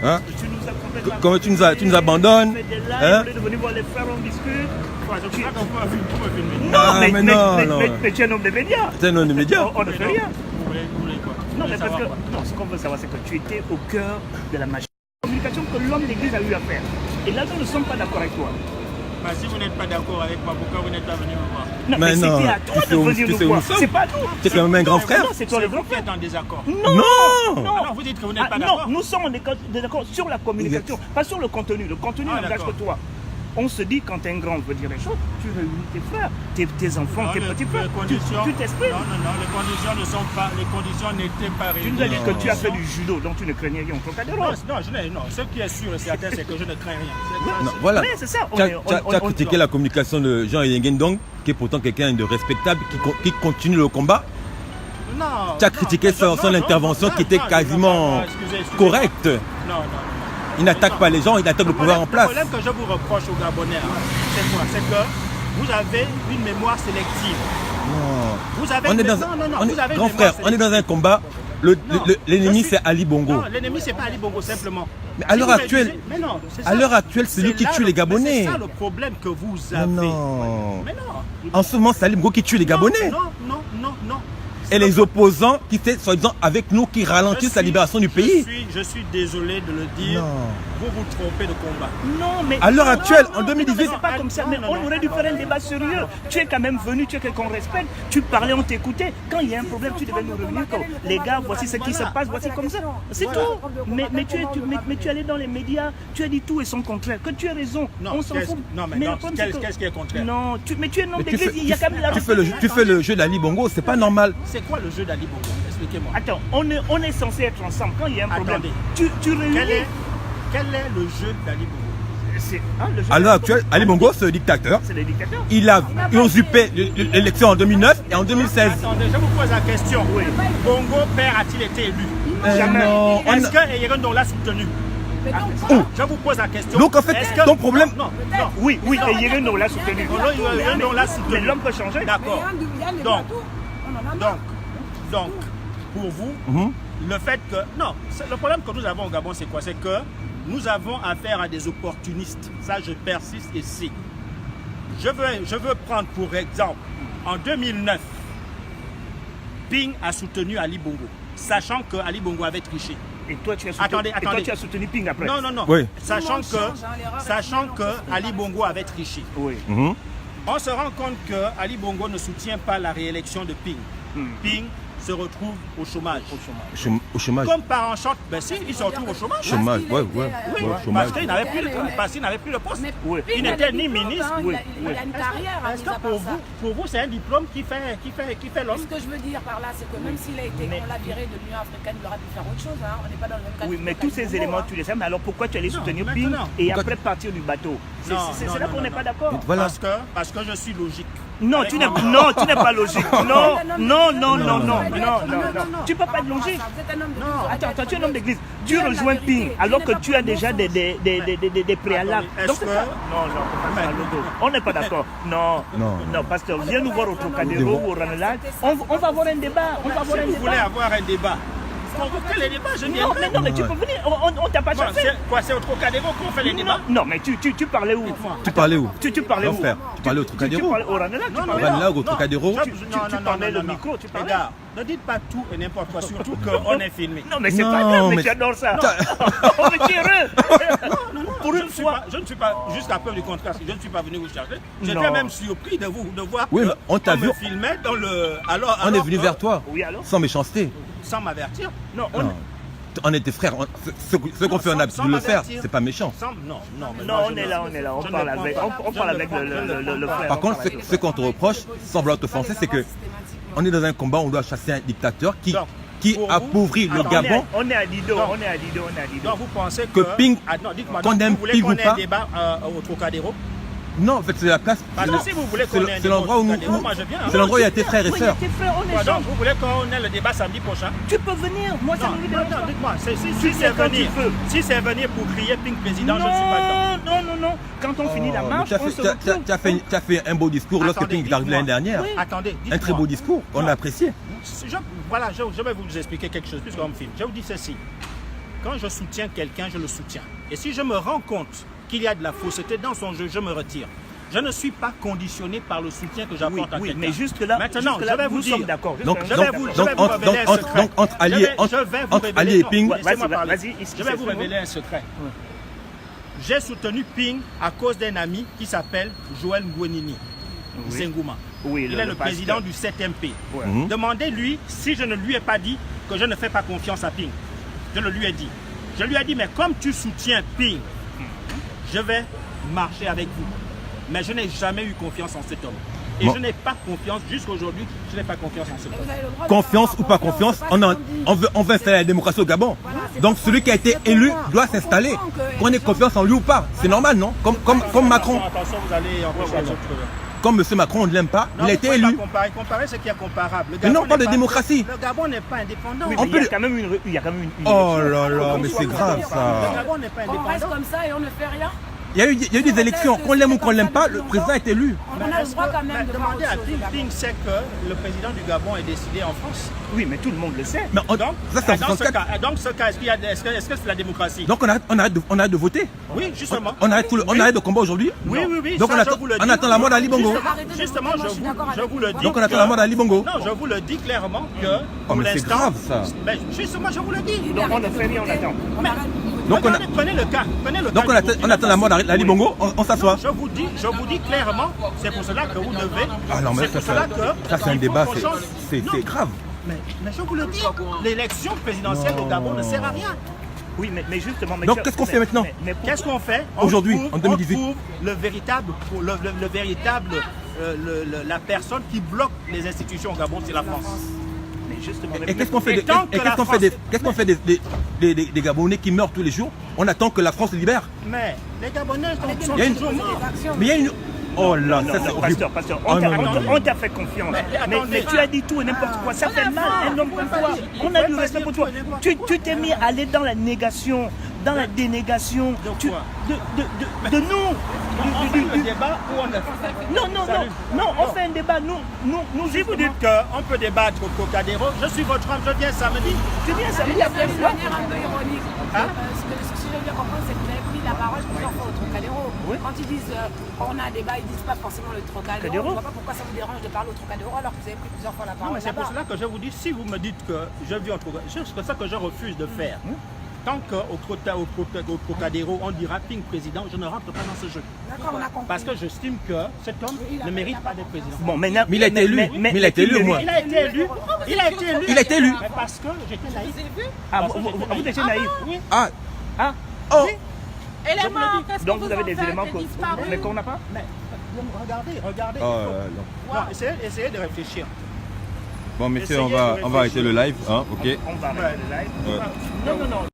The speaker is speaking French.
Hein? Tu nous as complètement... Comment tu nous abandonnes? Tu fais des lives, Hein? au lieu de venir voir les frères, on discute. Ah, Non, mais non. mais tu es un homme de médias. C'est un homme de médias. On ne fait rien. Vous voulez quoi? Non, mais parce que non, ce qu'on veut savoir, c'est que tu étais au cœur de la machine de communication que l'homme d'église a eu à faire. Et là, nous ne sommes pas d'accord avec toi. Bah, si vous n'êtes pas d'accord avec moi, pourquoi vous n'êtes pas venu me voir? Non, Mais non, c'était à toi tu de sais où- venir tu nous sais où voir. nous sommes. C'est pas nous. C'est quand même un grand frère. Non, c'est toi le grand Vous frère. êtes en désaccord. Non. Alors vous dites que vous n'êtes pas Non, d'accord. nous sommes en désaccord sur la communication, pas sur le contenu. Le contenu Ah, n'engage d'accord. que toi. On se dit, quand un grand veut dire les choses, tu réunis tes frères, tes enfants, Non, tes petits frères. Tu t'exprimes. Non, les conditions ne sont pas, les conditions n'étaient pas Tu réunies. nous as dit que tu as fait du judo, donc tu ne craignais rien au Trocadéro. Non, ce qui est sûr et certain, c'est que je ne crains rien. Non, voilà. Mais c'est ça. Tu as critiqué la communication de Jean Yengendong, qui est pourtant quelqu'un de respectable, qui continue le combat. Non. Tu as critiqué son intervention qui était quasiment correcte. Non. Il n'attaque pas les gens, il attaque le pouvoir en place. Le problème que je vous reproche aux Gabonais, c'est quoi? C'est que vous avez une mémoire sélective. Non. Vous avez On est dans, vous avez une grand frère, mémoire on est dans un sélective. combat. L'ennemi c'est Ali Bongo. Non, l'ennemi c'est pas Ali Bongo simplement. Mais à l'heure vous actuelle, réduisez- mais non, c'est à ça. l'heure actuelle, c'est lui qui là tue le- les Gabonais. C'est ça le problème que vous Mais avez. non. Mais non. En ce moment, c'est Ali Bongo qui tue les Gabonais. Non. Et les opposants qui étaient soi-disant avec nous, qui ralentissent la libération du pays. Je suis désolé de le dire. Non. Vous vous trompez de combat. Non, mais. À l'heure actuelle, en mais 2018. c'est pas comme ça. Mais Non, on non. aurait dû faire un débat sérieux. Tu es quand même venu, tu es quelqu'un qu'on respecte. Tu parlais, on t'écoutait. Quand il y a un problème, tu devais nous revenir. Les gars, voici ce qui se passe, voici comme ça. C'est tout. Mais tu es allé dans les médias, tu as dit tout et son contraire. Que tu as raison. Non, On s'en fout. non, mais le non, problème, c'est que- qu'est-ce qui est contraire? Non, mais tu es un homme Mais d'église, il y a quand même la tu fais le jeu d'Ali Bongo, c'est pas normal. C'est quoi le jeu d'Ali Bongo? Expliquez-moi. Attends, on est censé être ensemble. Quand il y a un problème, Attendez. tu réunis. Quel est le jeu d'Ali Bongo? Le jeu À l'heure actuelle, Ali Bongo, c'est le dictateur. c'est le dictateur. Il a usurpé l'élection en 2009 et en 2016. Attendez, je vous pose la question. Oui. Bongo père a-t-il été élu? Jamais. Non, Est-ce que Eyerendon l'a soutenu? Je vous pose la question. Donc en fait, Est-ce que- ton problème. Non. Oui, et Yéréno l'a soutenu. Eyerendon l'a soutenu. Mais l'homme peut changer. D'accord. Donc, pour vous, le fait que... Non, le problème que nous avons au Gabon, c'est quoi? C'est que nous avons affaire à des opportunistes. Ça, je persiste ici. Je veux prendre pour exemple, en 2009, Ping a soutenu Ali Bongo, sachant que Ali Bongo avait triché. Et toi, tu as soutenu, Attendez. Et toi, tu as soutenu Ping après. Non. Oui. Sachant que Ali Bongo avait triché. Oui. On se rend compte que Ali Bongo ne soutient pas la réélection de Ping. Ping se retrouve au chômage. Au chômage. Comme par enchantement, ben si, il se retrouve au chômage. Chômage, ouais, chômage. Parce qu'il n'avait plus le poste. Oui. Il n'était ni ministre. Il a une carrière. Est-ce que pour vous, c'est un diplôme qui fait l'homme? Ce que je veux dire par là, c'est que même s'il a été, on l'a viré de l'Union africaine, il aurait pu faire autre chose. Hein. On n'est pas dans le même cas. Oui, mais tous ces éléments, tu les sais. Mais alors pourquoi tu allais soutenir Ping maintenant. et après partir du bateau? C'est là qu'on n'est pas d'accord. Voilà. Parce que je suis logique. Non, tu n'es pas logique. Non. Tu peux pas être logique. Attends, tu es un homme d'église. Tu rejoins Ping alors que tu as déjà des préalables. Est-ce que... On n'est pas d'accord. Non, pasteur, viens nous voir au Trocadéro ou au Ranelagh. On va avoir un débat. Si vous voulez avoir un débat, convoquez les débats, je viendrai. Non, mais tu peux venir. On t'a pas chassé. C'est au Trocadéro qu'on fait les débats? Non, mais tu parlais où? Tu parlais où? Tu parlais où? Frère, tu parlais au Trocadéro? Tu parlais au Ranelagh? Au Ranelagh, au Trocadéro? Tu parlais le micro, tu parlais. Regarde, ne dites pas tout et n'importe quoi, surtout qu'on est filmé. Non, mais c'est pas Non, grave, mais mais- j'adore ça. On me tire heureux. Pour une fois. Je ne suis pas, jusqu'à preuve du contraire, je ne suis pas venu vous chercher. J'étais Non. même surpris de voir Oui, que mais on t'a vu. me filmait dans le... Alors, On est venu vers toi, Oui, alors? sans méchanceté. sans m'avertir. Non, Non. On est des frères. Ce qu'on fait, on a sans pu le faire. m'avertir. C'est pas méchant. Non, mais non, moi, on je est ne- là. On je ne parle le avec, prends pas. on Je parle ne avec le le frère. Par contre, ce qu'on te reproche, sans vouloir te offenser, c'est que on est dans un combat, on doit chasser un dictateur qui pour vous, appauvrit le attendez, Gabon. On est à Lido, Non. on est à Lido. Donc vous pensez Que Ping non, dites-moi, qu'on donc, aime vous voulez Ping qu'on ou ait pas un débat au Trocadéro? Non, en fait, c'est la place. Parce que si vous voulez qu'on ait un C'est débat l'endroit où au nous. Trocadéro, moi je viens. C'est l'endroit où il y a tes frères et Oui, sœurs. tes frères, on Quoi, est donc gens. vous voulez qu'on ait le débat samedi prochain? Tu peux venir, moi ça me dérange pas. Dites-moi, Tu si c'est sais quand venir, tu veux. si c'est venir pour crier Ping président, je ne suis pas dedans. Non. Quand on finit la Oh, marche, mais on se tu as fait un beau discours lorsque Attendez, Ping est arrivé l'année dernière. dites-moi. Attendez, Un très beau discours, on Non. a apprécié. Voilà, je vais vous expliquer quelque chose puisqu'on me filme. Je vous dis ceci. quand je soutiens quelqu'un, je le soutiens. Et si je me rends compte qu'il y a de la fausseté dans son jeu, je me retire. Je ne suis pas conditionné par le soutien que j'apporte à quelqu'un. Mais juste là, maintenant, juste là, je vais vous nous dire. sommes d'accord. Donc, entre Ali Ali et Ping, je vais vous révéler un secret. J'ai soutenu Ping à cause d'un ami qui s'appelle Joël Ngwenini, Sengouma. Oui, il est le président du 7MP. Ouais. Demandez-lui si je ne lui ai pas dit que je ne fais pas confiance à Ping. Je le lui ai dit. Je lui ai dit, mais comme tu soutiens Ping, je vais marcher avec vous. Mais je n'ai jamais eu confiance en cet homme. Et je n'ai pas confiance, jusqu'aujourd'hui, je n'ai pas confiance en cet homme. Confiance ou pas confiance, on veut installer la démocratie au Gabon. Donc celui qui a été élu doit s'installer. Qu'on ait confiance en lui ou pas, c'est normal, non? Comme Macron. Attention, vous allez empêcher l'autre. Comme M. Macron, on ne l'aime pas, il a été élu. Comparer ce qui est comparable. Mais non, on parle de démocratie. Le Gabon n'est pas indépendant. Oui, il y a quand même une Oh là là, mais c'est grave ça. Le Gabon n'est pas On reste indépendant. comme ça et on ne fait rien. Il y a eu des élections, qu'on l'aime ou qu'on l'aime pas, le président est élu. On a le droit quand même de Demandez à Ping. Ping. Ping sait que le président du Gabon est décidé en France. Oui, mais tout le monde le sait. Mais Donc, ça, c'est en dans ce 64. cas, est-ce que c'est la démocratie? Donc on arrête de voter. Oui, justement. On arrête de combat aujourd'hui. Oui, oui, oui. Donc ça, je vous le dis. on attend la mort d'Ali Bongo. Justement, je vous le dis. Donc on attend la mort d'Ali Bongo. Non, je vous le dis clairement que Oh pour mais c'est l'instant. grave ça. Mais justement, je vous le dis. Donc on ne fait rien, on attend. Donc Prenez le cas. Donc on attend la mort d'Ali Bongo, on s'assoit. Je vous dis clairement, c'est pour cela que vous devez. Ah non mais c'est pour cela que. ça c'est un débat, il faut qu'on change. c'est Non, grave. Mais je vous le dis, l'élection présidentielle au Gabon ne sert à rien. Oui, mais justement. Donc, qu'est-ce qu'on fait maintenant? Qu'est-ce qu'on fait Aujourd'hui, en 2018. On trouve la personne qui bloque les institutions au Gabon, c'est la France. Et qu'est-ce qu'on fait des Gabonais qui meurent tous les jours? On attend que la France libère. Mais les Gabonais sont Il y a une- toujours morts. Mais il y a une... Oh là, ça c'est horrible. Pasteur, Oh non, non, on t'a fait confiance. Mais tu as dit tout et n'importe quoi. Ça fait mal, un homme comme toi. On a du respect pour toi. Tu t'es mis à aller dans la négation, dans la dénégation de nous. Le débat où on a... Non, on fait un débat. Nous, Si vous dites qu'on peut débattre au Trocadéro, je suis votre homme, je viens samedi. tu viens ça, Il y a une manière un peu ironique. Ce que je veux bien comprendre, c'est que vous avez pris la parole plusieurs fois au Trocadéro. Quand ils disent on a un débat, ils ne disent pas forcément le Trocadéro. Je ne vois pas pourquoi ça vous dérange de parler au Trocadéro alors que vous avez pris plusieurs fois la Non, parole. mais c'est pour là-bas. cela que je vous dis, si vous me dites que je vis au Trocadéro, c'est ça que je refuse de faire. Tant qu'au Trocadéro, on dira Ping président, je ne rentre pas dans ce jeu. D'accord, on a compris. Parce que j'estime que cet homme ne mérite pas d'être président. Bon, maintenant, Mais il a été élu. Mais il a été élu au moins. Il a été élu. Il a été élu. Il a été élu. Mais parce que j'étais naïf. Ah, vous étiez naïf. Ah. Ah, Oh. Élément, qu'est-ce que donc vous avez des en faites? éléments Disparu. mais qu'on n'a pas. Mais regardez. Oh là là. Non, essayez de réfléchir. Bon messieurs, on va arrêter le live, hein, ok. On va arrêter le live. Non.